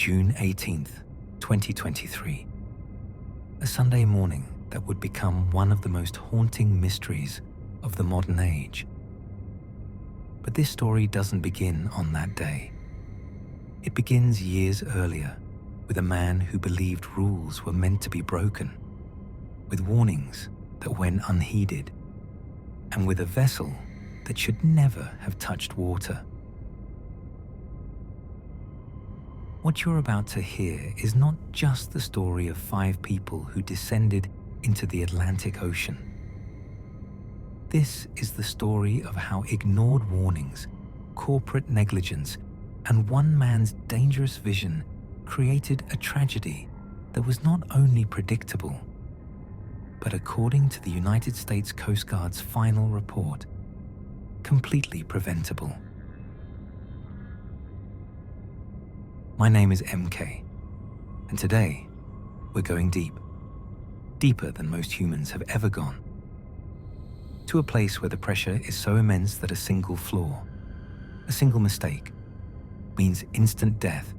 June 18th, 2023. A Sunday morning that would become one of the most haunting mysteries of the modern age. But this story doesn't begin on that day. It begins years earlier with a man who believed rules were meant to be broken, with warnings that went unheeded, and with a vessel that should never have touched water. What you're about to hear is not just the story of 5 people who descended into the Atlantic Ocean. This is the story of how ignored warnings, corporate negligence, and one man's dangerous vision created a tragedy that was not only predictable, but according to the United States Coast Guard's final report, completely preventable. My name is MK, and today we're going deep, deeper than most humans have ever gone, to a place where the pressure is so immense that a single flaw, a single mistake, means instant death.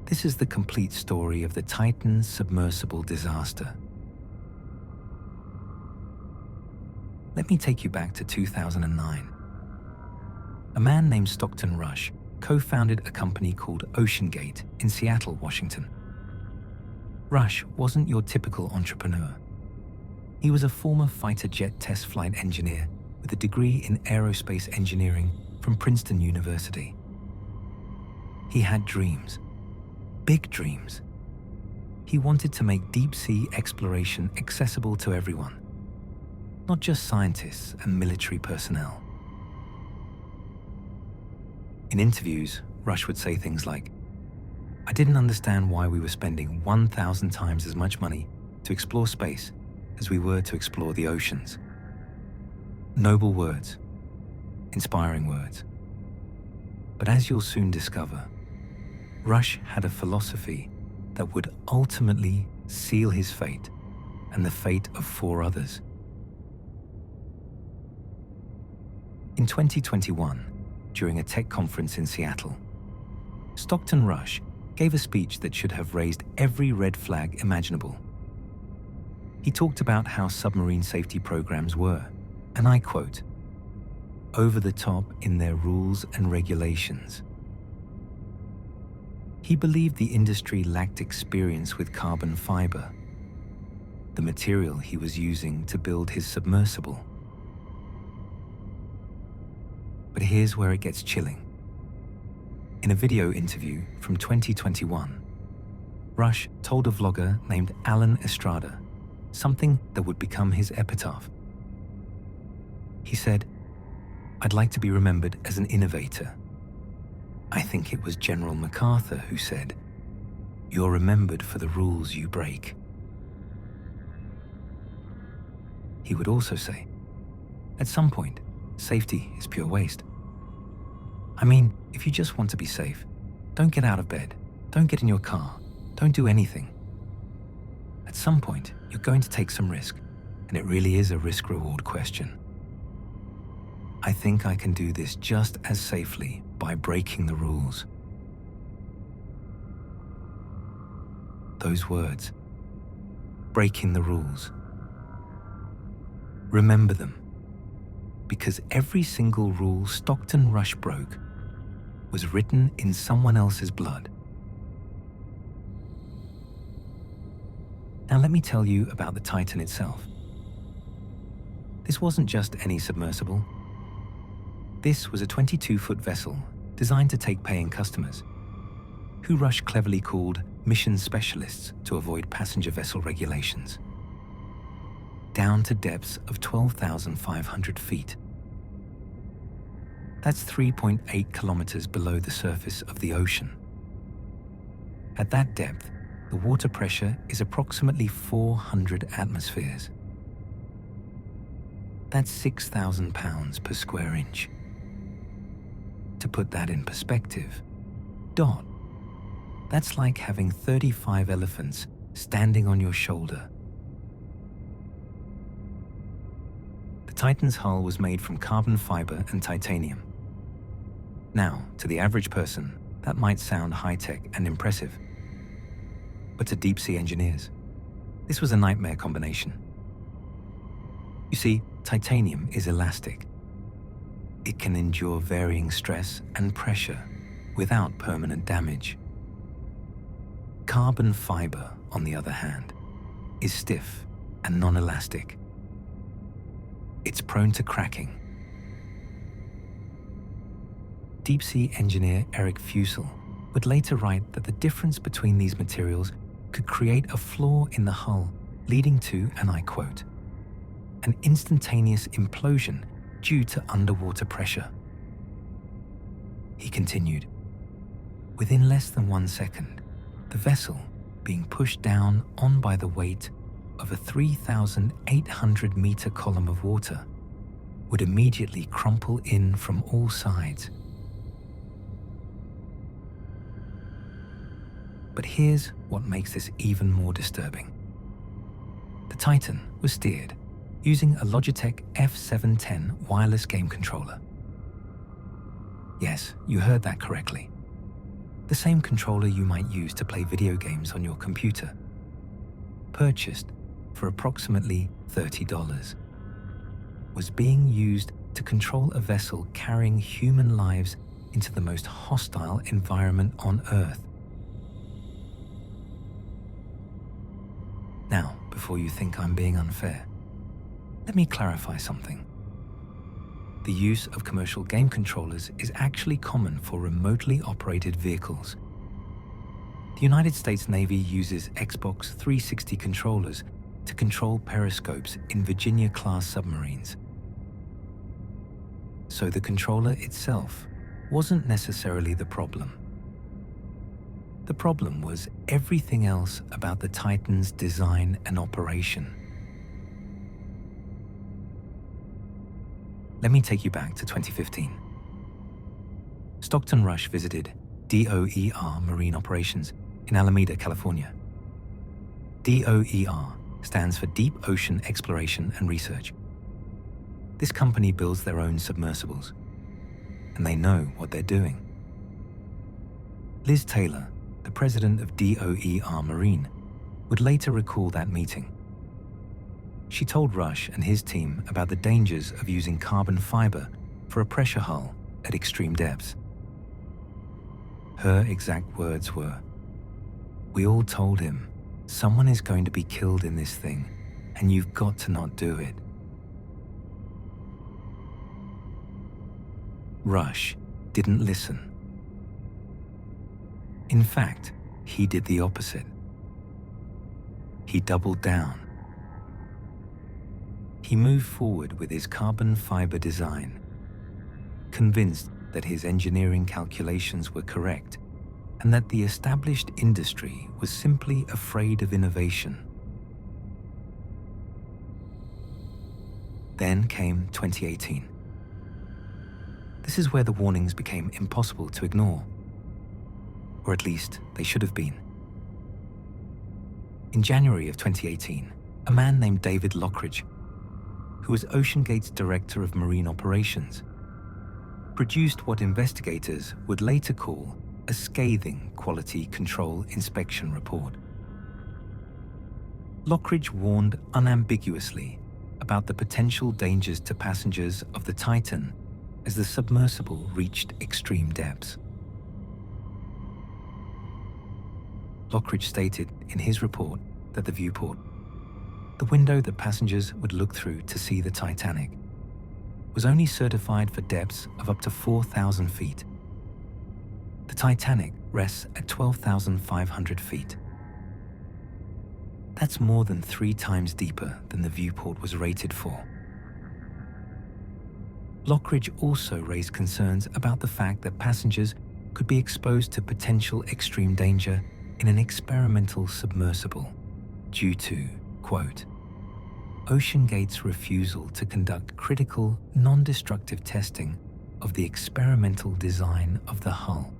This is the complete story of the Titan submersible disaster. Let me take you back to 2009. A man named Stockton Rush co-founded a company called OceanGate in Seattle, Washington. Rush wasn't your typical entrepreneur. He was a former fighter jet test flight engineer with a degree in aerospace engineering from Princeton University. He had dreams, big dreams. He wanted to make deep-sea exploration accessible to everyone, not just scientists and military personnel. In interviews, Rush would say things like, "I didn't understand why we were spending 1,000 times as much money to explore space as we were to explore the oceans." Noble words, inspiring words. But as you'll soon discover, Rush had a philosophy that would ultimately seal his fate and the fate of 4 others. In 2021, during a tech conference in Seattle, Stockton Rush gave a speech that should have raised every red flag imaginable. He talked about how submarine safety programs were, and I quote, "over the top in their rules and regulations." He believed the industry lacked experience with carbon fiber, the material he was using to build his submersible. But here's where it gets chilling. In a video interview from 2021, Rush told a vlogger named Alan Estrada something that would become his epitaph. He said, "I'd like to be remembered as an innovator. I think it was General MacArthur who said, 'You're remembered for the rules you break.'" He would also say, "At some point, safety is pure waste. I mean, if you just want to be safe, don't get out of bed, don't get in your car, don't do anything. At some point, you're going to take some risk, and it really is a risk-reward question. I think I can do this just as safely by breaking the rules." Those words, breaking the rules. Remember them, because every single rule Stockton Rush broke was written in someone else's blood. Now let me tell you about the Titan itself. This wasn't just any submersible. This was a 22-foot vessel designed to take paying customers, who Rush cleverly called mission specialists to avoid passenger vessel regulations, down to depths of 12,500 feet. That's 3.8 kilometers below the surface of the ocean. At that depth, the water pressure is approximately 400 atmospheres. That's 6,000 pounds per square inch. To put that in perspective, that's like having 35 elephants standing on your shoulder. The Titan's hull was made from carbon fiber and titanium. Now, to the average person, That might sound high-tech and impressive, but to deep-sea engineers, this was a nightmare combination. You see, titanium is elastic. It can endure varying stress and pressure without permanent damage. Carbon fiber, on the other hand, is stiff and non-elastic. It's prone to cracking. Deep-sea engineer Eric Fussell would later write that the difference between these materials could create a flaw in the hull, leading to, and I quote, an instantaneous implosion due to underwater pressure. He continued, within less than 1 second, the vessel, being pushed down on by the weight of a 3,800-meter column of water, would immediately crumple in from all sides. But here's what makes this even more disturbing. The Titan was steered using a Logitech F710 wireless game controller. Yes, you heard that correctly. The same controller you might use to play video games on your computer. Purchased for approximately $30, was being used to control a vessel carrying human lives into the most hostile environment on Earth. Now, before you think I'm being unfair, let me clarify something. The use of commercial game controllers is actually common for remotely operated vehicles. The United States Navy uses Xbox 360 controllers to control periscopes in Virginia-class submarines. So the controller itself wasn't necessarily the problem. The problem was everything else about the Titan's design and operation. Let me take you back to 2015. Stockton Rush visited DOER Marine Operations in Alameda, California. DOER stands for Deep Ocean Exploration and Research. This company builds their own submersibles, and they know what they're doing. Liz Taylor, the president of DOER Marine, would later recall that meeting. She told Rush and his team about the dangers of using carbon fiber for a pressure hull at extreme depths. Her exact words were, "We all told him, someone is going to be killed in this thing, and you've got to not do it." Rush didn't listen. In fact, he did the opposite. He doubled down. He moved forward with his carbon fiber design, convinced that his engineering calculations were correct and that the established industry was simply afraid of innovation. Then came 2018. This is where the warnings became impossible to ignore, or at least they should have been. In January of 2018, a man named David Lochridge, who was OceanGate's Director of Marine Operations, produced what investigators would later call a scathing quality control inspection report. Lochridge warned unambiguously about the potential dangers to passengers of the Titan as the submersible reached extreme depths. Lochridge stated in his report that the viewport, the window that passengers would look through to see the Titanic, was only certified for depths of up to 4,000 feet. The Titanic rests at 12,500 feet. That's more than 3 times deeper than the viewport was rated for. Lochridge also raised concerns about the fact that passengers could be exposed to potential extreme danger in an experimental submersible due to, quote, OceanGate's refusal to conduct critical, non-destructive testing of the experimental design of the hull.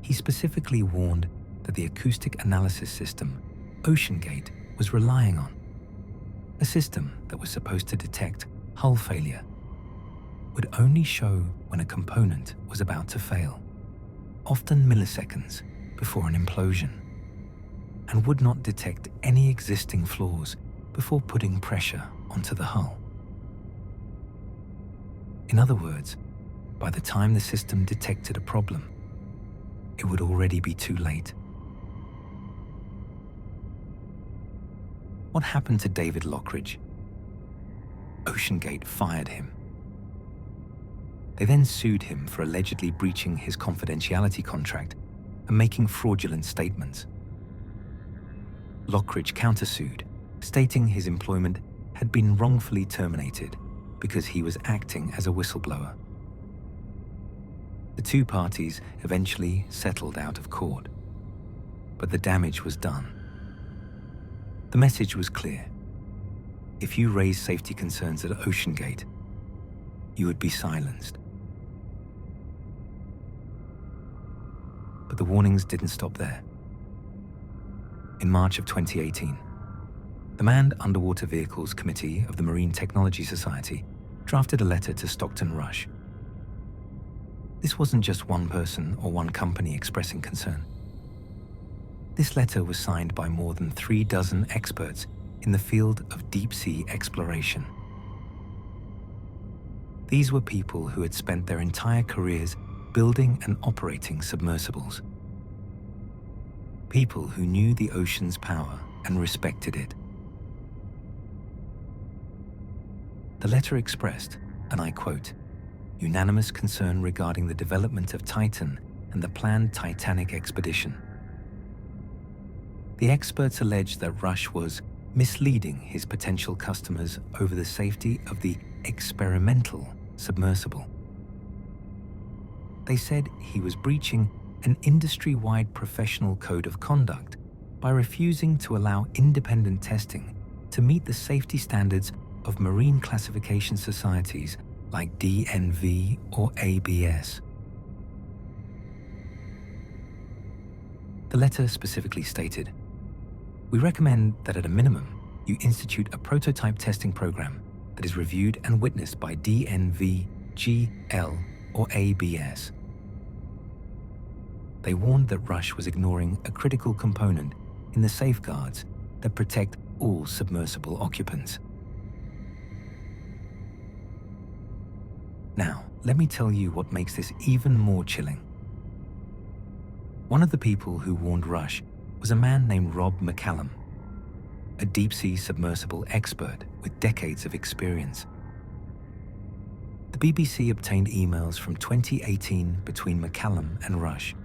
He specifically warned that the acoustic analysis system OceanGate was relying on, a system that was supposed to detect hull failure, would only show when a component was about to fail, often milliseconds before an implosion, and would not detect any existing flaws before putting pressure onto the hull. In other words, by the time the system detected a problem, it would already be too late. What happened to David Lochridge? OceanGate fired him. They then sued him for allegedly breaching his confidentiality contract and making fraudulent statements. Lochridge countersued, stating his employment had been wrongfully terminated because he was acting as a whistleblower. The two parties eventually settled out of court, but the damage was done. The message was clear. If you raise safety concerns at OceanGate, you would be silenced. But the warnings didn't stop there. In March of 2018, the Manned Underwater Vehicles Committee of the Marine Technology Society drafted a letter to Stockton Rush. This wasn't just one person or one company expressing concern. This letter was signed by more than 36 experts in the field of deep-sea exploration. These were people who had spent their entire careers building and operating submersibles. People who knew the ocean's power and respected it. The letter expressed, and I quote, unanimous concern regarding the development of Titan and the planned Titanic expedition. The experts alleged that Rush was misleading his potential customers over the safety of the experimental submersible. They said he was breaching an industry-wide professional code of conduct by refusing to allow independent testing to meet the safety standards of marine classification societies like DNV or ABS. The letter specifically stated, "We recommend that at a minimum, you institute a prototype testing program that is reviewed and witnessed by DNV, GL, or ABS." They warned that Rush was ignoring a critical component in the safeguards that protect all submersible occupants. Now, let me tell you what makes this even more chilling. One of the people who warned Rush was a man named Rob McCallum, a deep-sea submersible expert with decades of experience. The BBC obtained emails from 2018 between McCallum and Rush.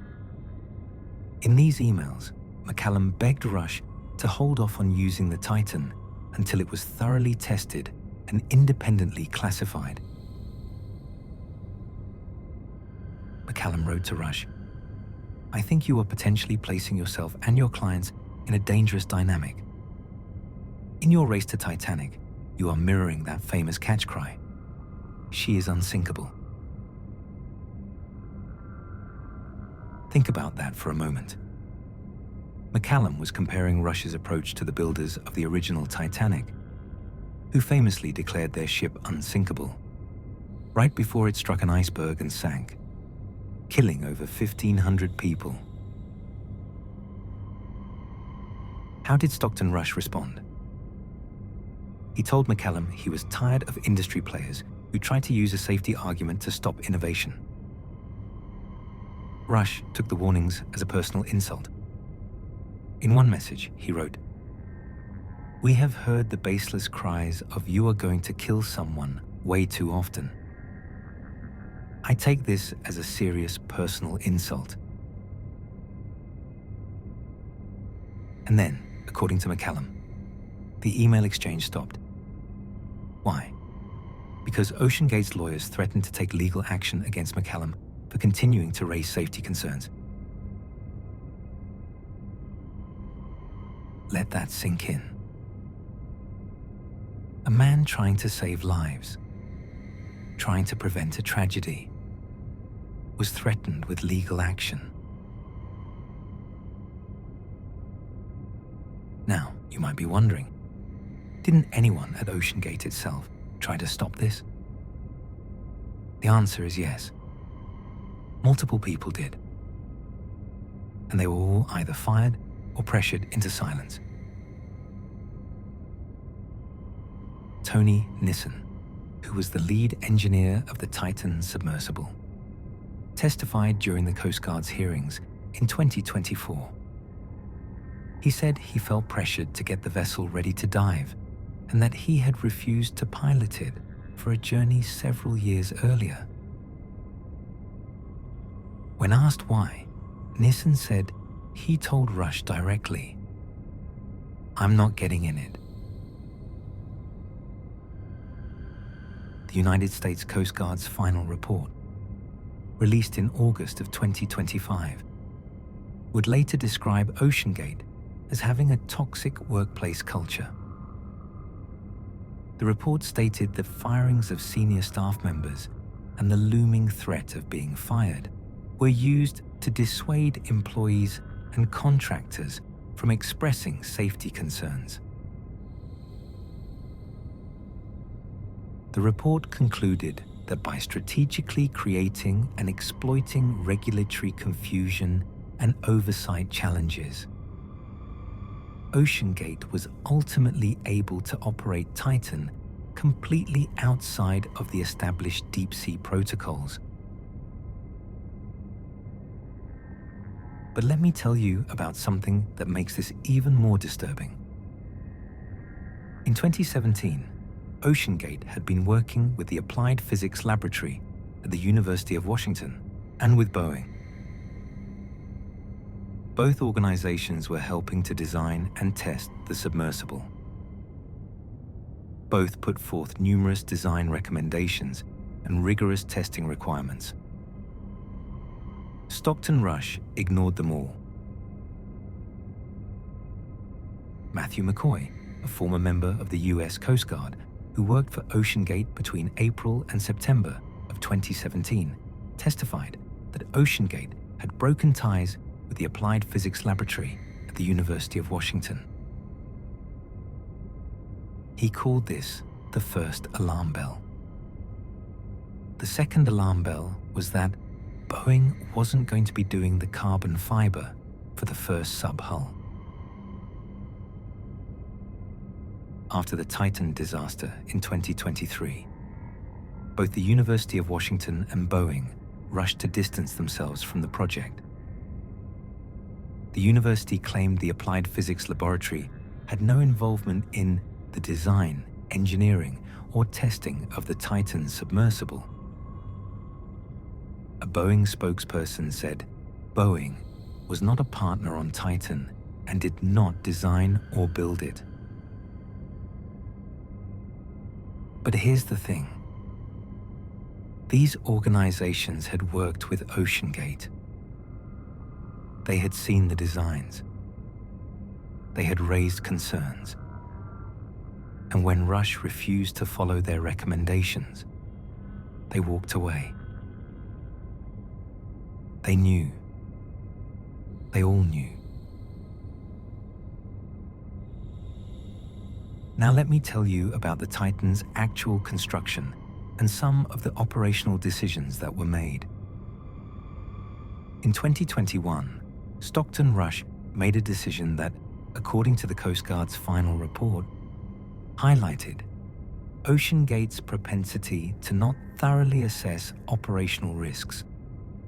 In these emails, McCallum begged Rush to hold off on using the Titan until it was thoroughly tested and independently classified. McCallum wrote to Rush, "I think you are potentially placing yourself and your clients in a dangerous dynamic. In your race to Titanic, you are mirroring that famous catch cry. She is unsinkable." Think about that for a moment. McCallum was comparing Rush's approach to the builders of the original Titanic, who famously declared their ship unsinkable, right before it struck an iceberg and sank, killing over 1,500 people. How did Stockton Rush respond? He told McCallum he was tired of industry players who tried to use a safety argument to stop innovation. Rush took the warnings as a personal insult. In one message, he wrote, "We have heard the baseless cries of 'you are going to kill someone' way too often. I take this as a serious personal insult." And then, according to McCallum, the email exchange stopped. Why? Because OceanGate's lawyers threatened to take legal action against McCallum for continuing to raise safety concerns. Let that sink in. A man trying to save lives, trying to prevent a tragedy, was threatened with legal action. Now, you might be wondering, didn't anyone at OceanGate itself try to stop this? The answer is yes. Multiple people did. And they were all either fired or pressured into silence. Tony Nissen, who was the lead engineer of the Titan submersible, testified during the Coast Guard's hearings in 2024. He said he felt pressured to get the vessel ready to dive and that he had refused to pilot it for a journey several years earlier. When asked why, Nissen said he told Rush directly, "I'm not getting in it." The United States Coast Guard's final report, released in August of 2025, would later describe OceanGate as having a toxic workplace culture. The report stated that firings of senior staff members and the looming threat of being fired were used to dissuade employees and contractors from expressing safety concerns. The report concluded that by strategically creating and exploiting regulatory confusion and oversight challenges, OceanGate was ultimately able to operate Titan completely outside of the established deep-sea protocols. But let me tell you about something that makes this even more disturbing. In 2017, OceanGate had been working with the Applied Physics Laboratory at the University of Washington and with Boeing. Both organizations were helping to design and test the submersible. Both put forth numerous design recommendations and rigorous testing requirements. Stockton Rush ignored them all. Matthew McCoy, a former member of the US Coast Guard who worked for OceanGate between April and September of 2017, testified that OceanGate had broken ties with the Applied Physics Laboratory at the University of Washington. He called this the first alarm bell. The second alarm bell was that Boeing wasn't going to be doing the carbon fiber for the first sub-hull. After the Titan disaster in 2023, both the University of Washington and Boeing rushed to distance themselves from the project. The university claimed the Applied Physics Laboratory had no involvement in the design, engineering, or testing of the Titan submersible. A Boeing spokesperson said Boeing was not a partner on Titan and did not design or build it. But here's the thing. These organizations had worked with OceanGate. They had seen the designs. They had raised concerns. And when Rush refused to follow their recommendations, they walked away. They knew. They all knew. Now let me tell you about the Titan's actual construction and some of the operational decisions that were made. In 2021, Stockton Rush made a decision that, according to the Coast Guard's final report, highlighted OceanGate's propensity to not thoroughly assess operational risks,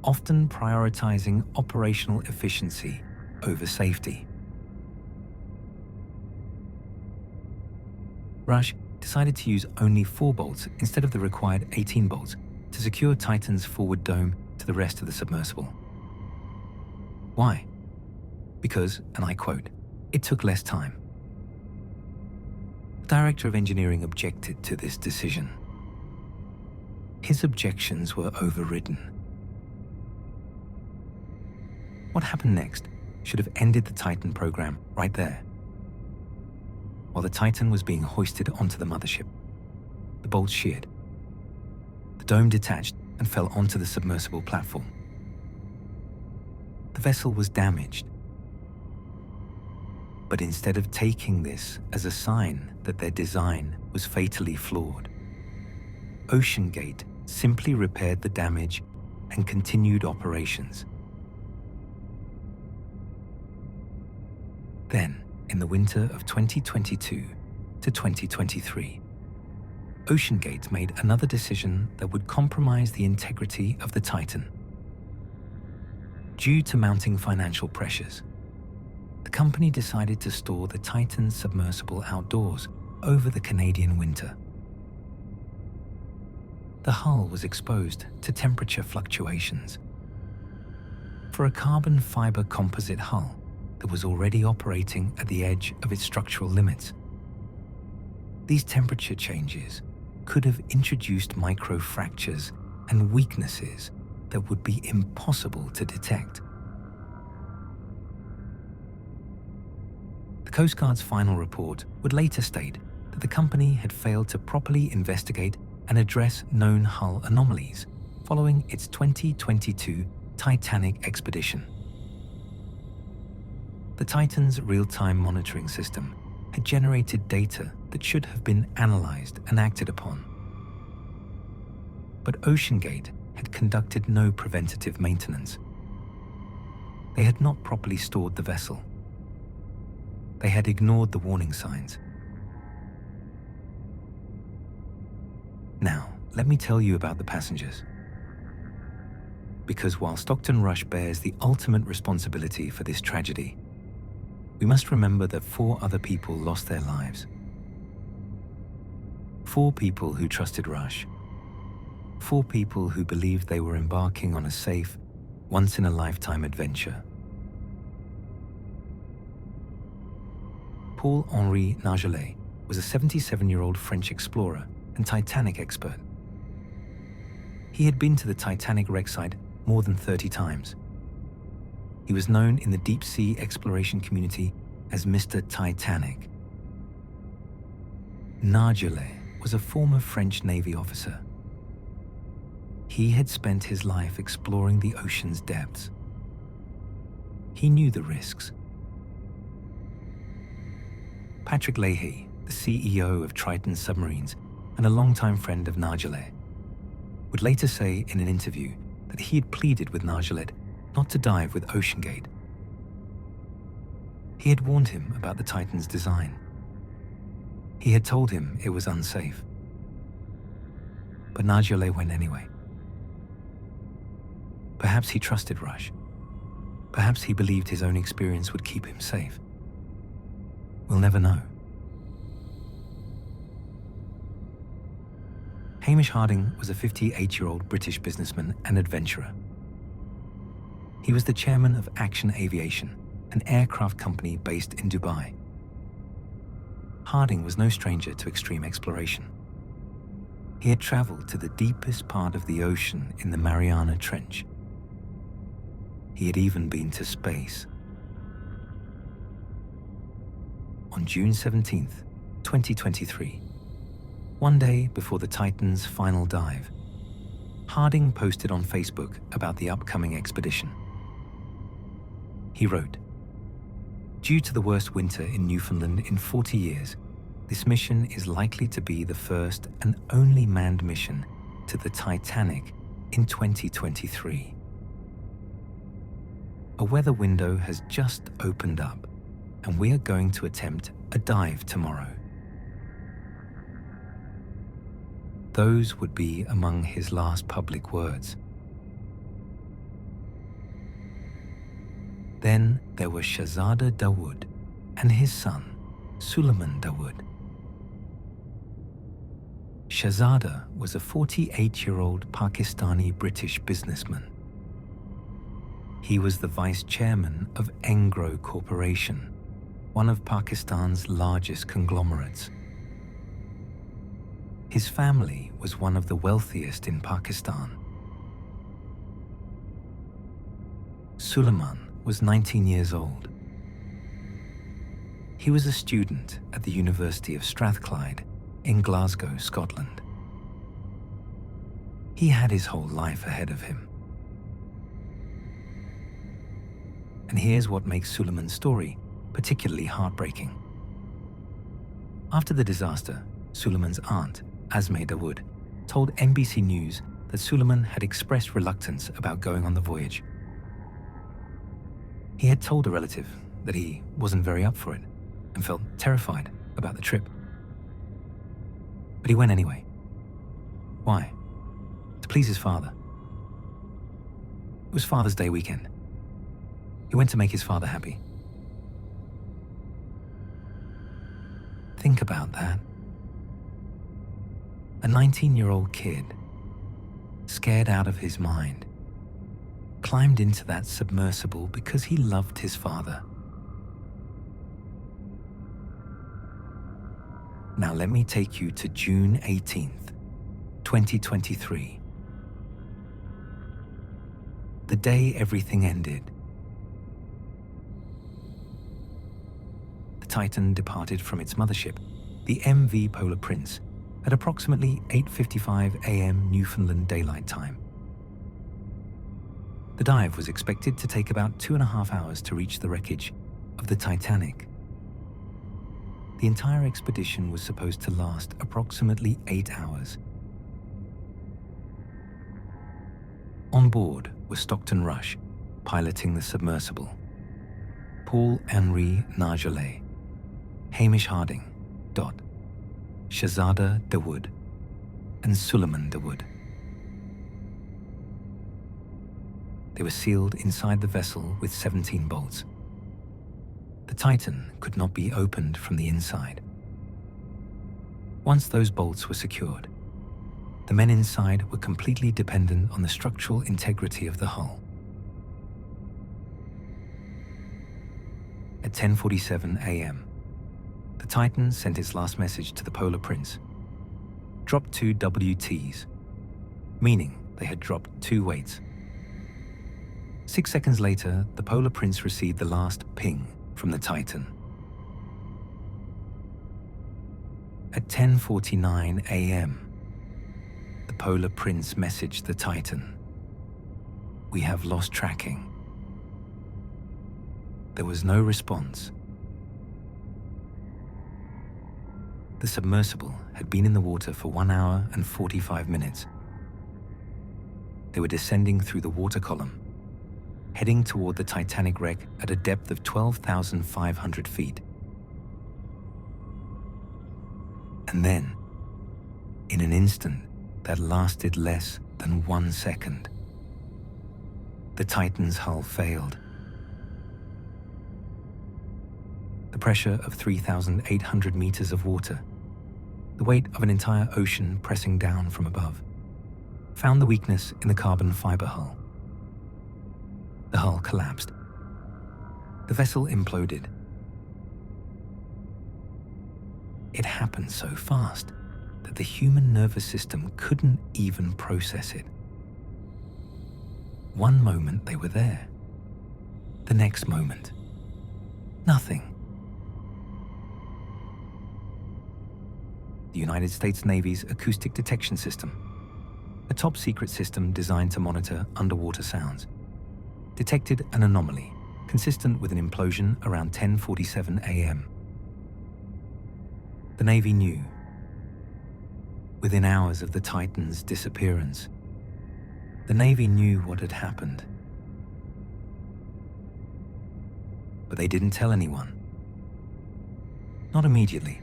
often prioritizing operational efficiency over safety. Rush decided to use only 4 bolts instead of the required 18 bolts to secure Titan's forward dome to the rest of the submersible. Why? Because, and I quote, "It took less time." The Director of Engineering objected to this decision. His objections were overridden. What happened next should have ended the Titan program right there. While the Titan was being hoisted onto the mothership, the bolts sheared. The dome detached and fell onto the submersible platform. The vessel was damaged. But instead of taking this as a sign that their design was fatally flawed, OceanGate simply repaired the damage and continued operations. Then, in the winter of 2022 to 2023, OceanGate made another decision that would compromise the integrity of the Titan. Due to mounting financial pressures, the company decided to store the Titan's submersible outdoors over the Canadian winter. The hull was exposed to temperature fluctuations. For a carbon fiber composite hull that was already operating at the edge of its structural limits, these temperature changes could have introduced microfractures and weaknesses that would be impossible to detect. The Coast Guard's final report would later state that the company had failed to properly investigate and address known hull anomalies following its 2022 Titanic expedition. The Titan's real-time monitoring system had generated data that should have been analyzed and acted upon. But OceanGate had conducted no preventative maintenance. They had not properly stored the vessel. They had ignored the warning signs. Now, let me tell you about the passengers. Because while Stockton Rush bears the ultimate responsibility for this tragedy, we must remember that 4 other people lost their lives. 4 people who trusted Rush. 4 people who believed they were embarking on a safe, once-in-a-lifetime adventure. Paul-Henri Nargelet was a 77-year-old French explorer and Titanic expert. He had been to the Titanic wreck site more than 30 times. He was known in the deep-sea exploration community as Mr. Titanic. Nargelet was a former French Navy officer. He had spent his life exploring the ocean's depths. He knew the risks. Patrick Leahy, the CEO of Triton Submarines and a longtime friend of Nargelet, would later say in an interview that he had pleaded with Nargelet not to dive with OceanGate. He had warned him about the Titan's design. He had told him it was unsafe. But Nargelet went anyway. Perhaps he trusted Rush. Perhaps he believed his own experience would keep him safe. We'll never know. Hamish Harding was a 58-year-old British businessman and adventurer. He was the chairman of Action Aviation, an aircraft company based in Dubai. Harding was no stranger to extreme exploration. He had traveled to the deepest part of the ocean in the Mariana Trench. He had even been to space. On June 17, 2023, one day before the Titan's final dive, Harding posted on Facebook about the upcoming expedition. He wrote, "Due to the worst winter in Newfoundland in 40 years, this mission is likely to be the first and only manned mission to the Titanic in 2023. A weather window has just opened up, and we are going to attempt a dive tomorrow." Those would be among his last public words. Then there were Shahzada Dawood and his son, Suleman Dawood. Shahzada was a 48-year-old Pakistani-British businessman. He was the vice chairman of Engro Corporation, one of Pakistan's largest conglomerates. His family was one of the wealthiest in Pakistan. Suleman was 19 years old. He was a student at the University of Strathclyde in Glasgow, Scotland. He had his whole life ahead of him. And here's what makes Suleman's story particularly heartbreaking. After the disaster, Suleman's aunt, Asmeh Dawood, told NBC News that Suleman had expressed reluctance about going on the voyage. He had told a relative that he wasn't very up for it and felt terrified about the trip. But he went anyway. Why? To please his father. It was Father's Day weekend. He went to make his father happy. Think about that. A 19-year-old kid, scared out of his mind, climbed into that submersible because he loved his father. Now let me take you to June 18th, 2023. The day everything ended. The Titan departed from its mothership, the MV Polar Prince, at approximately 8:55 a.m. Newfoundland Daylight Time. The dive was expected to take about 2.5 hours to reach the wreckage of the Titanic. The entire expedition was supposed to last approximately 8 hours. On board was Stockton Rush, piloting the submersible, Paul-Henri Nargeolet, Hamish Harding, Dot, Shahzada Dawood, and Suleman Dawood. They were sealed inside the vessel with 17 bolts. The Titan could not be opened from the inside. Once those bolts were secured, the men inside were completely dependent on the structural integrity of the hull. At 10:47 a.m., the Titan sent its last message to the Polar Prince. Drop 2 WTs, meaning they had dropped 2 weights. 6 seconds later, the Polar Prince received the last ping from the Titan. At 10:49 a.m., the Polar Prince messaged the Titan. We have lost tracking. There was no response. The submersible had been in the water for 1 hour and 45 minutes. They were descending through the water column, heading toward the Titanic wreck at a depth of 12,500 feet. And then, in an instant that lasted less than 1 second, the Titan's hull failed. The pressure of 3,800 meters of water, the weight of an entire ocean pressing down from above, found the weakness in the carbon fiber hull. The hull collapsed. The vessel imploded. It happened so fast that the human nervous system couldn't even process it. One moment they were there. The next moment, nothing. The United States Navy's Acoustic Detection System, a top-secret system designed to monitor underwater sounds, detected an anomaly consistent with an implosion around 10:47 a.m. The Navy knew. Within hours of the Titan's disappearance, the Navy knew what had happened. But they didn't tell anyone. Not immediately.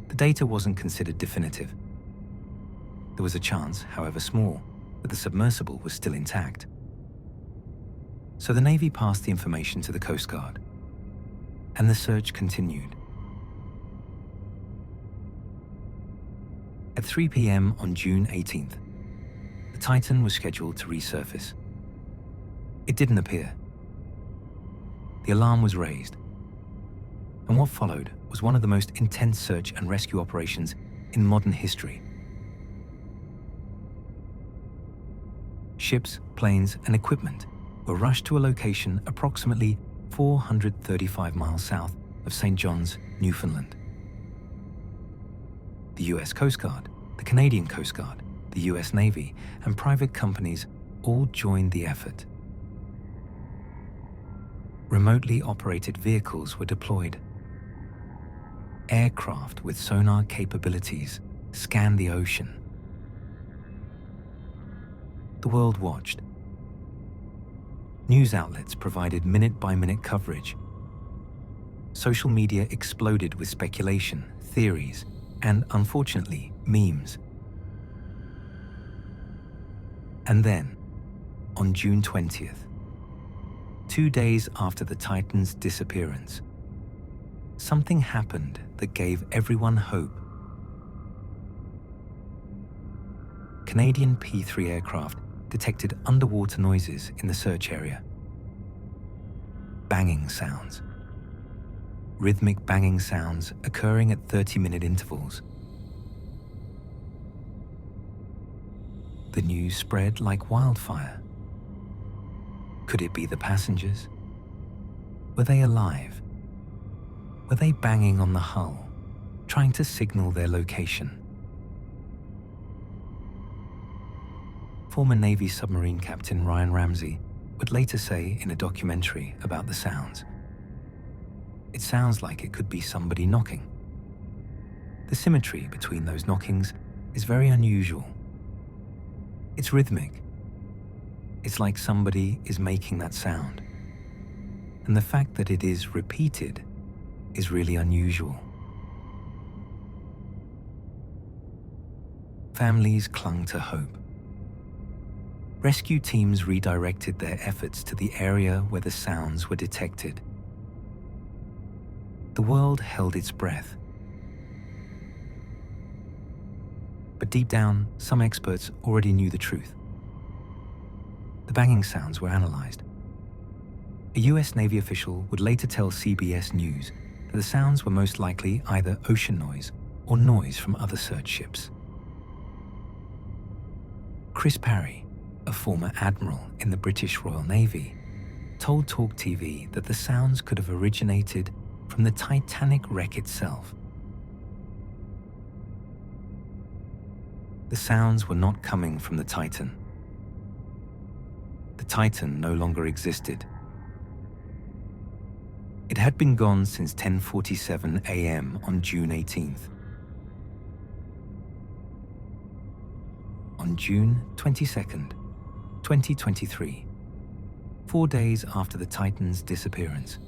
The data wasn't considered definitive. There was a chance, however small, that the submersible was still intact. So the Navy passed the information to the Coast Guard, and the search continued. At 3 p.m. on June 18th, the Titan was scheduled to resurface. It didn't appear. The alarm was raised, and what followed was one of the most intense search and rescue operations in modern history. Ships, planes, and equipment were rushed to a location approximately 435 miles south of St. John's, Newfoundland. The US Coast Guard, the Canadian Coast Guard, the US Navy, and private companies all joined the effort. Remotely operated vehicles were deployed. Aircraft with sonar capabilities scanned the ocean. The world watched. News outlets provided minute-by-minute coverage. Social media exploded with speculation, theories, and, unfortunately, memes. And then, on June 20th, 2 days after the Titan's disappearance, something happened that gave everyone hope. Canadian P-3 aircraft detected underwater noises in the search area. Banging sounds. Rhythmic banging sounds occurring at 30-minute intervals. The news spread like wildfire. Could it be the passengers? Were they alive? Were they banging on the hull, trying to signal their location? Former Navy submarine captain Ryan Ramsey would later say in a documentary about the sounds, "It sounds like it could be somebody knocking. The symmetry between those knockings is very unusual. It's rhythmic. It's like somebody is making that sound. And the fact that it is repeated is really unusual." Families clung to hope. Rescue teams redirected their efforts to the area where the sounds were detected. The world held its breath. But deep down, some experts already knew the truth. The banging sounds were analyzed. A US Navy official would later tell CBS News that the sounds were most likely either ocean noise or noise from other search ships. Chris Parry, a former admiral in the British Royal Navy, told Talk TV that the sounds could have originated from the Titanic wreck itself. The sounds were not coming from the Titan. The Titan no longer existed. It had been gone since 10:47 a.m. on June 18th. On June 22nd, 2023, 4 days after the Titan's disappearance,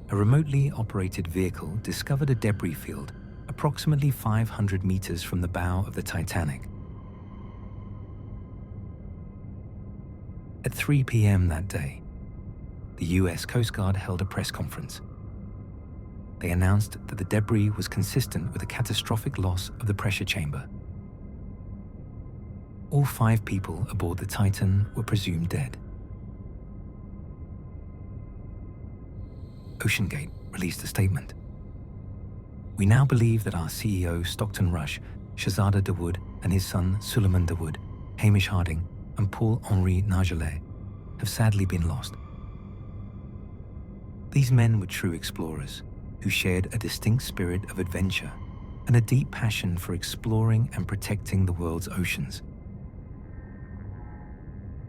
a remotely operated vehicle discovered a debris field approximately 500 meters from the bow of the Titanic. At 3 p.m. that day, the US Coast Guard held a press conference. They announced that the debris was consistent with a catastrophic loss of the pressure chamber. All 5 people aboard the Titan were presumed dead. OceanGate released a statement. "We now believe that our CEO Stockton Rush, Shahzada Dawood, and his son Suleman Dawood, Hamish Harding, and Paul-Henri Nargelet have sadly been lost. These men were true explorers who shared a distinct spirit of adventure and a deep passion for exploring and protecting the world's oceans.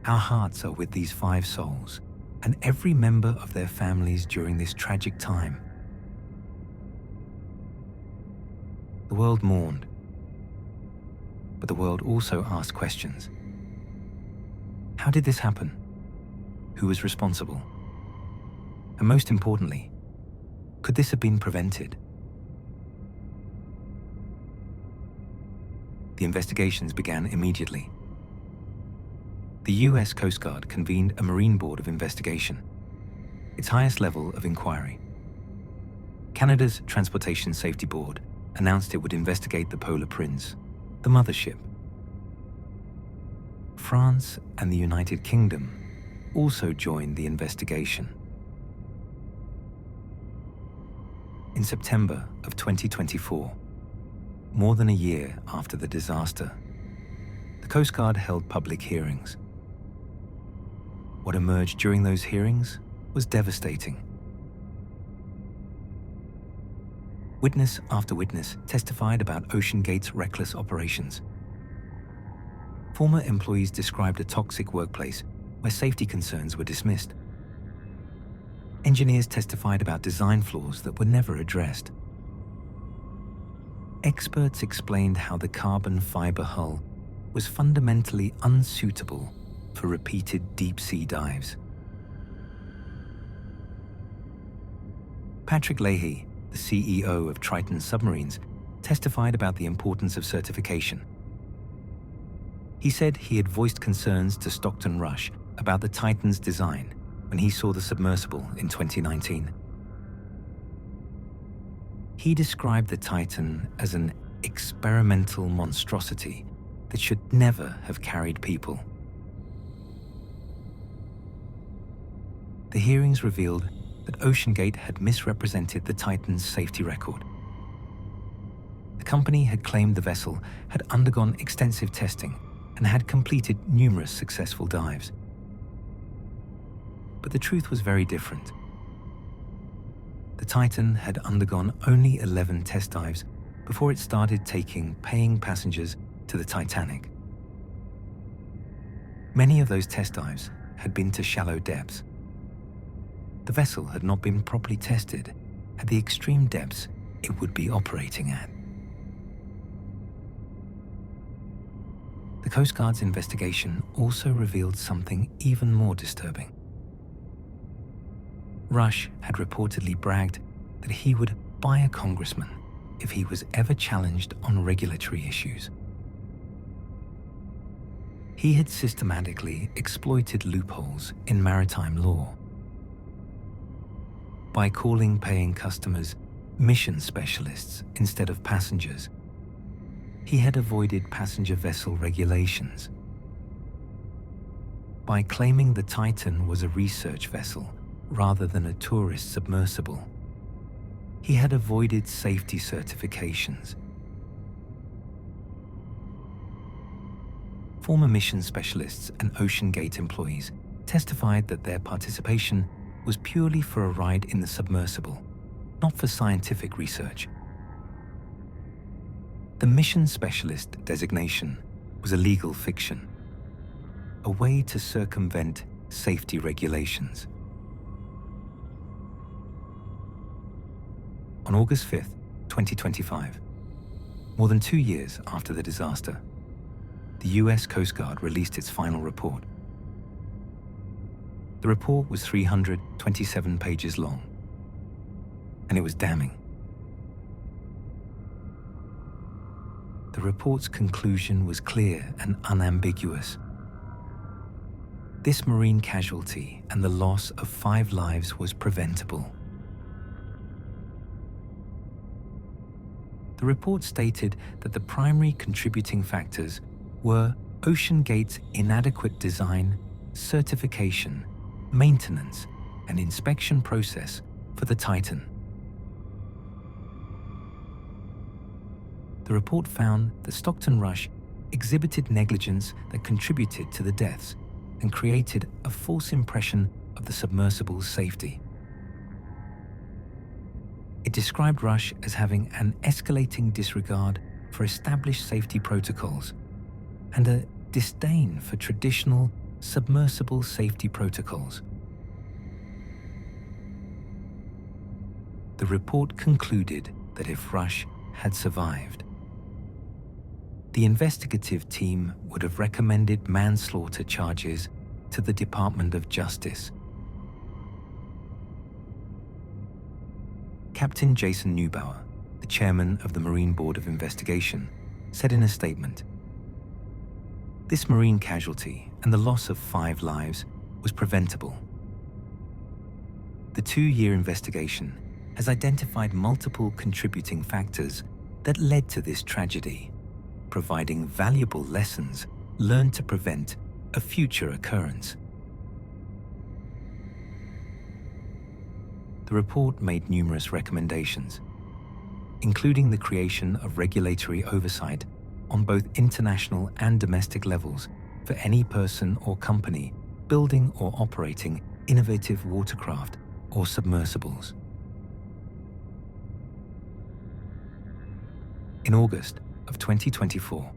Our hearts are with these 5 souls and every member of their families during this tragic time." The world mourned, but the world also asked questions. How did this happen? Who was responsible? And most importantly, could this have been prevented? The investigations began immediately. The US Coast Guard convened a Marine Board of Investigation, its highest level of inquiry. Canada's Transportation Safety Board announced it would investigate the Polar Prince, the mothership. France and the United Kingdom also joined the investigation. In September of 2024, more than a year after the disaster, the Coast Guard held public hearings. What emerged during those hearings was devastating. Witness after witness testified about OceanGate's reckless operations. Former employees described a toxic workplace where safety concerns were dismissed. Engineers testified about design flaws that were never addressed. Experts explained how the carbon fiber hull was fundamentally unsuitable for repeated deep-sea dives. Patrick Leahy, the CEO of Triton Submarines, testified about the importance of certification. He said he had voiced concerns to Stockton Rush about the Titan's design when he saw the submersible in 2019. He described the Titan as an experimental monstrosity that should never have carried people. The hearings revealed that OceanGate had misrepresented the Titan's safety record. The company had claimed the vessel had undergone extensive testing and had completed numerous successful dives. But the truth was very different. The Titan had undergone only 11 test dives before it started taking paying passengers to the Titanic. Many of those test dives had been to shallow depths. The vessel had not been properly tested at the extreme depths it would be operating at. The Coast Guard's investigation also revealed something even more disturbing. Rush had reportedly bragged that he would buy a congressman if he was ever challenged on regulatory issues. He had systematically exploited loopholes in maritime law. By calling paying customers mission specialists instead of passengers, he had avoided passenger vessel regulations. By claiming the Titan was a research vessel rather than a tourist submersible, he had avoided safety certifications. Former mission specialists and OceanGate employees testified that their participation was purely for a ride in the submersible, not for scientific research. The mission specialist designation was a legal fiction, a way to circumvent safety regulations. On August 5th, 2025, more than 2 years after the disaster, the US Coast Guard released its final report. The report was 327 pages long, and it was damning. The report's conclusion was clear and unambiguous. This marine casualty and the loss of 5 lives was preventable. The report stated that the primary contributing factors were OceanGate's inadequate design, certification, maintenance, and inspection process for the Titan. The report found that Stockton Rush exhibited negligence that contributed to the deaths and created a false impression of the submersible's safety. It described Rush as having an escalating disregard for established safety protocols and a disdain for traditional submersible safety protocols. The report concluded that if Rush had survived, the investigative team would have recommended manslaughter charges to the Department of Justice. Captain Jason Neubauer, the chairman of the Marine Board of Investigation, said in a statement, "This marine casualty and the loss of 5 lives was preventable. The 2-year investigation has identified multiple contributing factors that led to this tragedy, providing valuable lessons learned to prevent a future occurrence." The report made numerous recommendations, including the creation of regulatory oversight on both international and domestic levels for any person or company building or operating innovative watercraft or submersibles. In August of 2024,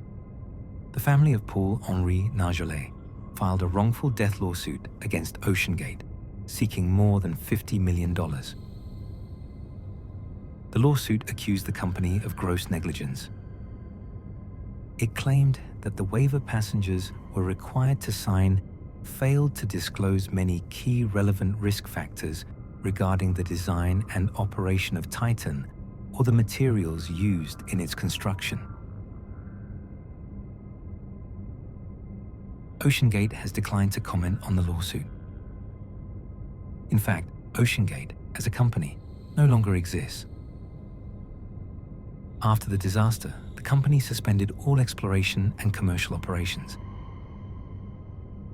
the family of Paul-Henri Nargeolet filed a wrongful death lawsuit against OceanGate, seeking more than $50 million. The lawsuit accused the company of gross negligence. It claimed that the waiver passengers were required to sign failed to disclose many key relevant risk factors regarding the design and operation of Titan or the materials used in its construction. OceanGate has declined to comment on the lawsuit. In fact, OceanGate, as a company, no longer exists. After the disaster, the company suspended all exploration and commercial operations.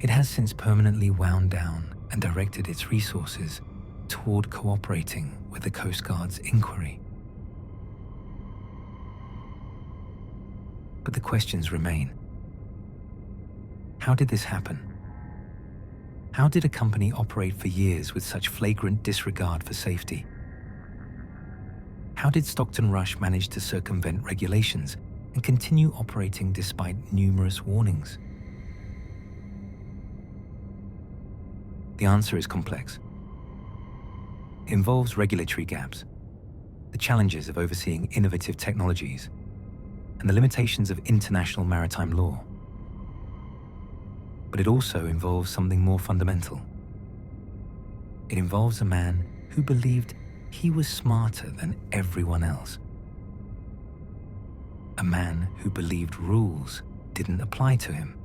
It has since permanently wound down and directed its resources toward cooperating with the Coast Guard's inquiry. But the questions remain. How did this happen? How did a company operate for years with such flagrant disregard for safety? How did Stockton Rush manage to circumvent regulations and continue operating despite numerous warnings? The answer is complex. It involves regulatory gaps, the challenges of overseeing innovative technologies, and the limitations of international maritime law. But it also involves something more fundamental. It involves a man who believed he was smarter than everyone else. A man who believed rules didn't apply to him.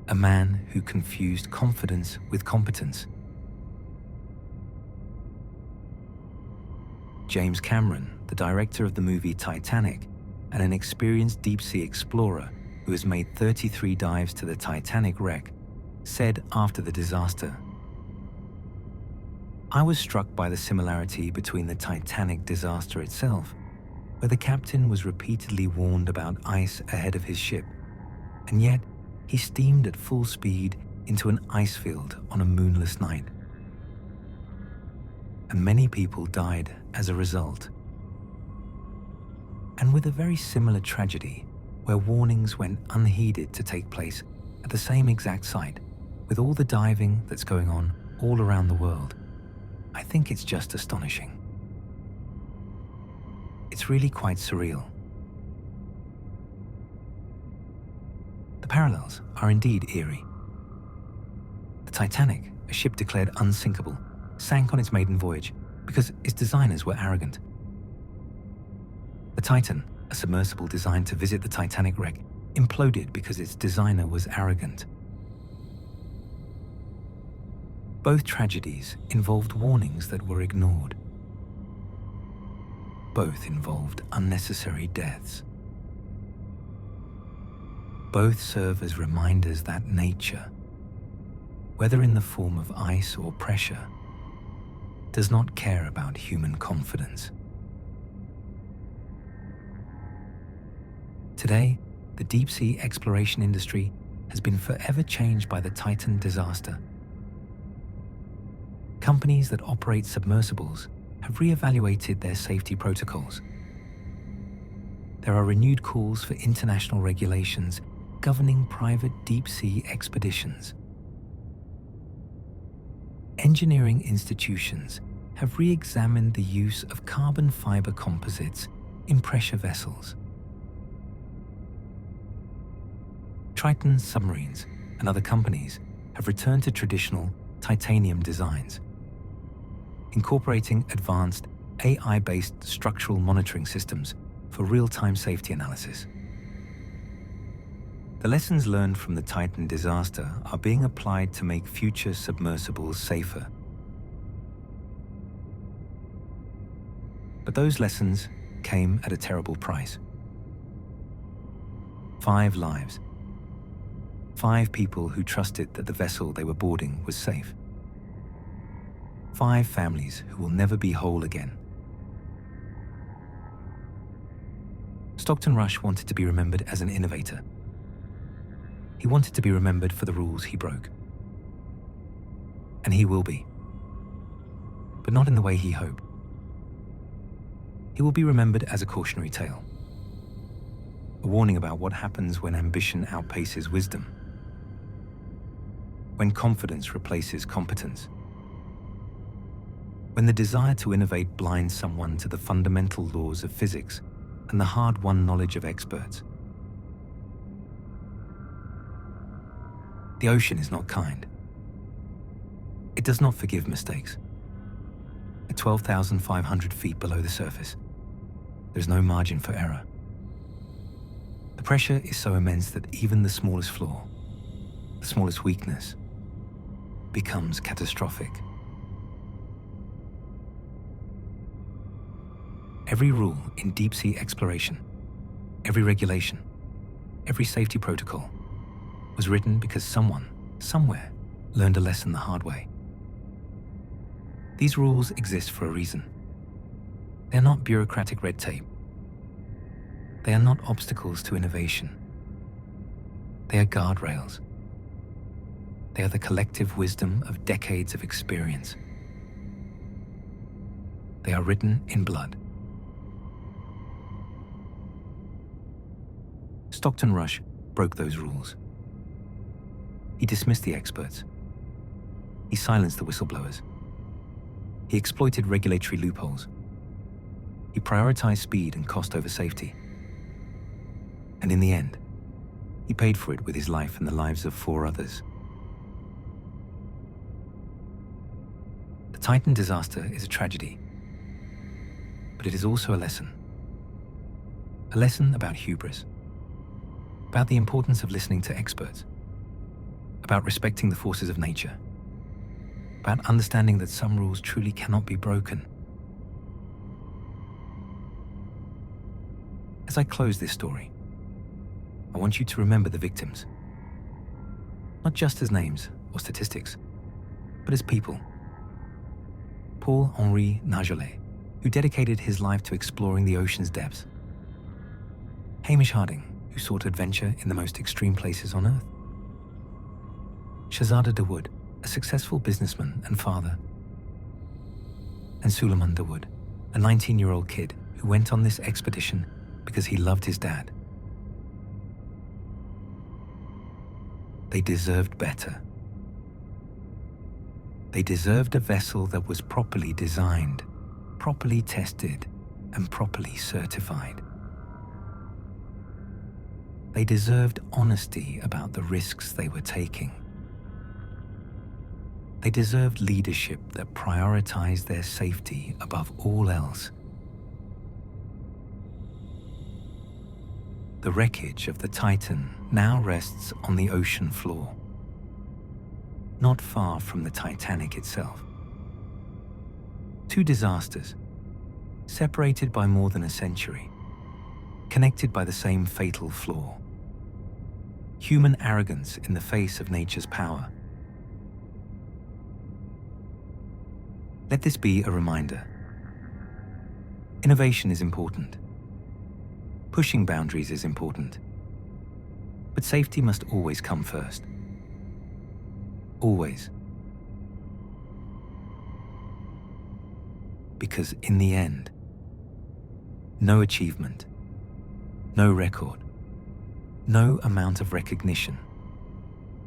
A man who confused confidence with competence. James Cameron, the director of the movie Titanic, and an experienced deep-sea explorer who has made 33 dives to the Titanic wreck, said after the disaster, "I was struck by the similarity between the Titanic disaster itself, where the captain was repeatedly warned about ice ahead of his ship, and yet he steamed at full speed into an ice field on a moonless night. And many people died as a result. And with a very similar tragedy, where warnings went unheeded to take place at the same exact site, with all the diving that's going on all around the world, I think it's just astonishing. It's really quite surreal." The parallels are indeed eerie. The Titanic, a ship declared unsinkable, sank on its maiden voyage because its designers were arrogant. The Titan, a submersible designed to visit the Titanic wreck, imploded because its designer was arrogant. Both tragedies involved warnings that were ignored. Both involved unnecessary deaths. Both serve as reminders that nature, whether in the form of ice or pressure, does not care about human confidence. Today, the deep-sea exploration industry has been forever changed by the Titan disaster. Companies that operate submersibles have re-evaluated their safety protocols. There are renewed calls for international regulations governing private deep-sea expeditions. Engineering institutions have re-examined the use of carbon fiber composites in pressure vessels. Triton submarines and other companies have returned to traditional titanium designs, incorporating advanced AI-based structural monitoring systems for real-time safety analysis. The lessons learned from the Titan disaster are being applied to make future submersibles safer. But those lessons came at a terrible price. 5 lives. 5 people who trusted that the vessel they were boarding was safe. 5 families who will never be whole again. Stockton Rush wanted to be remembered as an innovator. He wanted to be remembered for the rules he broke. And he will be. But not in the way he hoped. He will be remembered as a cautionary tale. A warning about what happens when ambition outpaces wisdom. When confidence replaces competence. When the desire to innovate blinds someone to the fundamental laws of physics and the hard-won knowledge of experts. The ocean is not kind. It does not forgive mistakes. At 12,500 feet below the surface, there is no margin for error. The pressure is so immense that even the smallest flaw, the smallest weakness, becomes catastrophic. Every rule in deep-sea exploration, every regulation, every safety protocol was written because someone, somewhere, learned a lesson the hard way. These rules exist for a reason. They are not bureaucratic red tape. They are not obstacles to innovation. They are guardrails. They are the collective wisdom of decades of experience. They are written in blood. Stockton Rush broke those rules. He dismissed the experts. He silenced the whistleblowers. He exploited regulatory loopholes. He prioritized speed and cost over safety. And in the end, he paid for it with his life and the lives of 4 others. The Titan disaster is a tragedy, but it is also a lesson. A lesson about hubris, about the importance of listening to experts, about respecting the forces of nature, about understanding that some rules truly cannot be broken. As I close this story, I want you to remember the victims, not just as names or statistics, but as people. Paul-Henri Nargeolet, who dedicated his life to exploring the ocean's depths. Hamish Harding, who sought adventure in the most extreme places on Earth. Shahzada Dawood, a successful businessman and father. And Suleman Dawood, a 19-year-old kid who went on this expedition because he loved his dad. They deserved better. They deserved a vessel that was properly designed, properly tested, and properly certified. They deserved honesty about the risks they were taking. They deserved leadership that prioritized their safety above all else. The wreckage of the Titan now rests on the ocean floor, not far from the Titanic itself. 2 disasters, separated by more than a century, connected by the same fatal flaw: human arrogance in the face of nature's power. Let this be a reminder. Innovation is important. Pushing boundaries is important. But safety must always come first. Always. Because in the end, no achievement, no record, no amount of recognition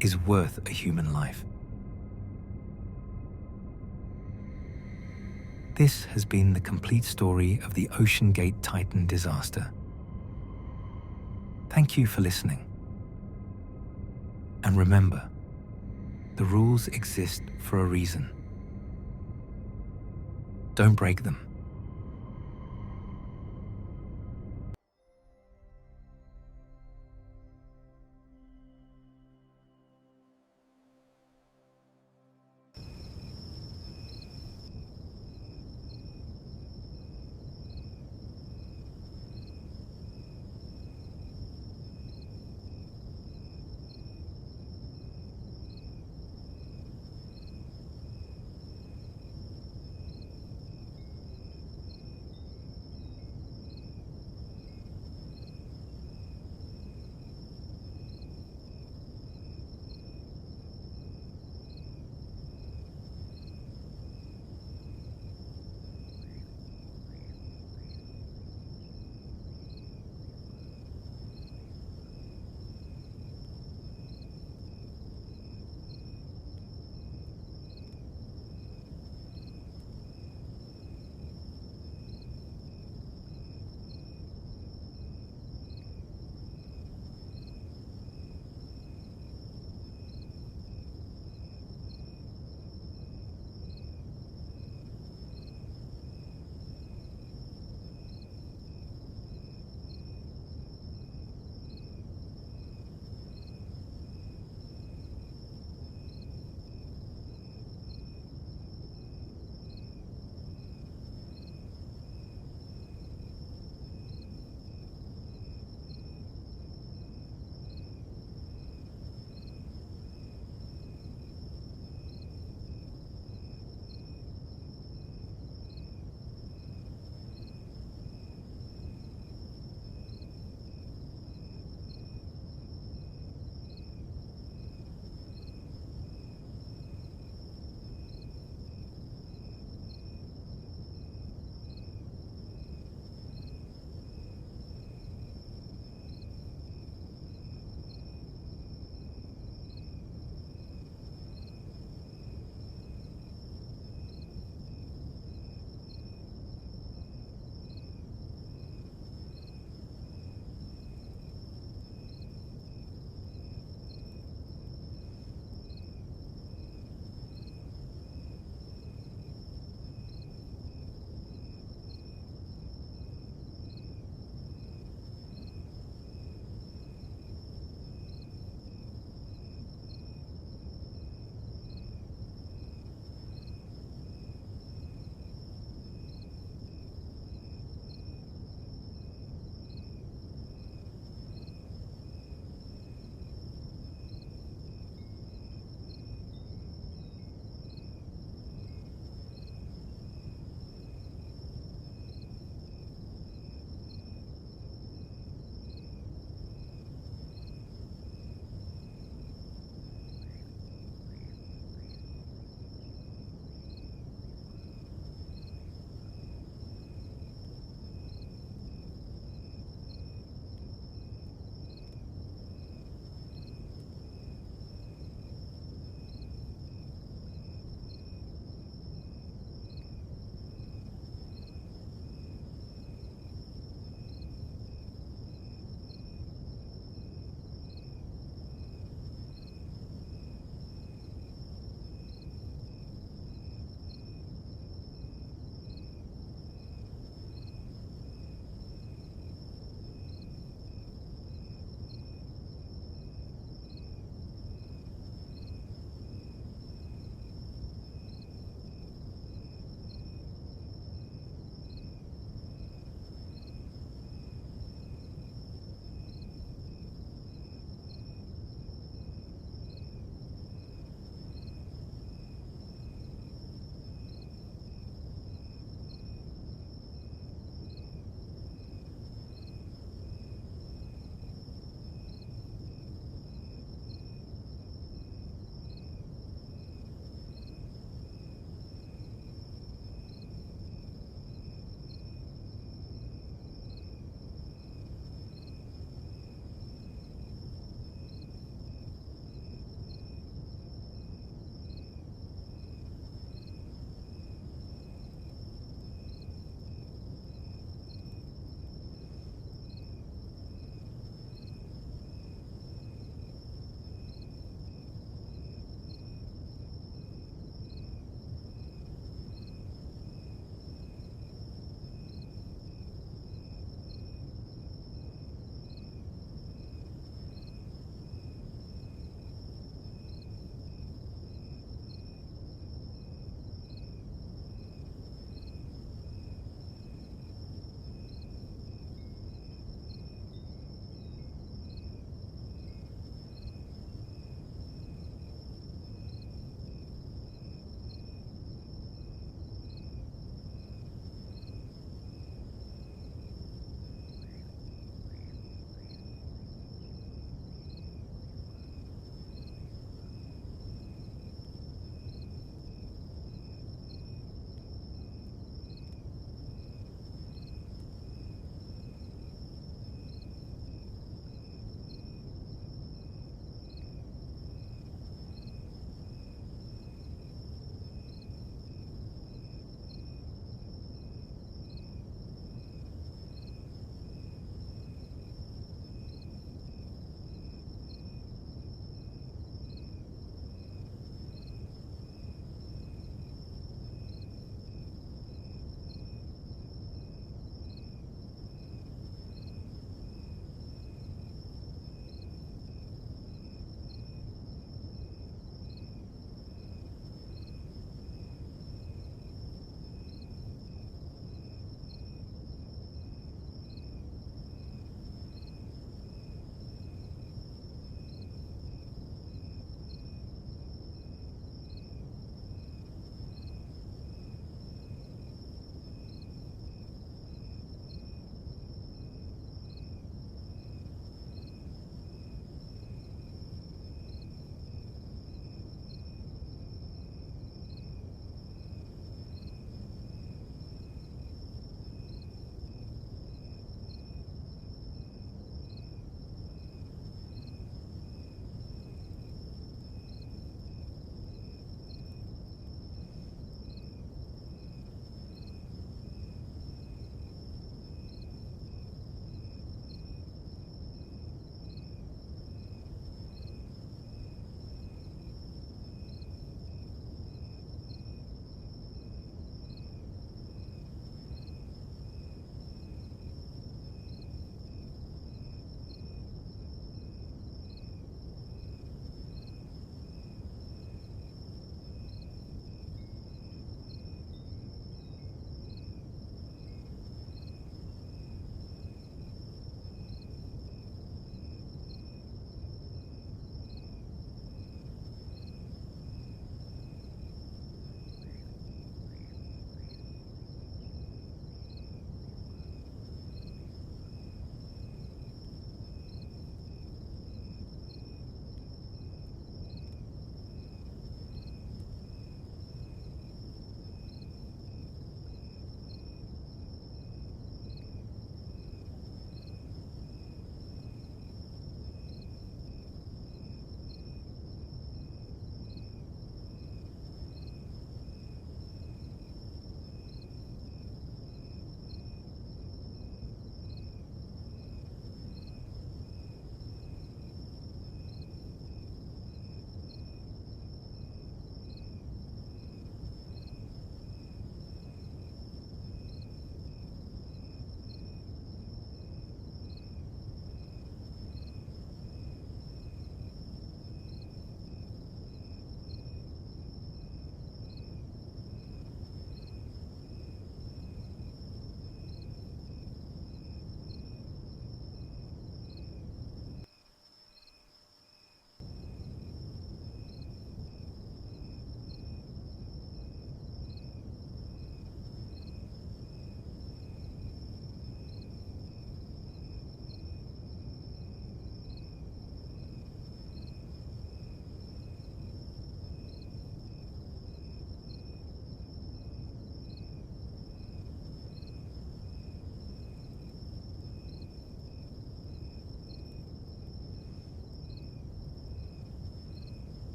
is worth a human life. This has been the complete story of the OceanGate Titan disaster. Thank you for listening. And remember, the rules exist for a reason. Don't break them.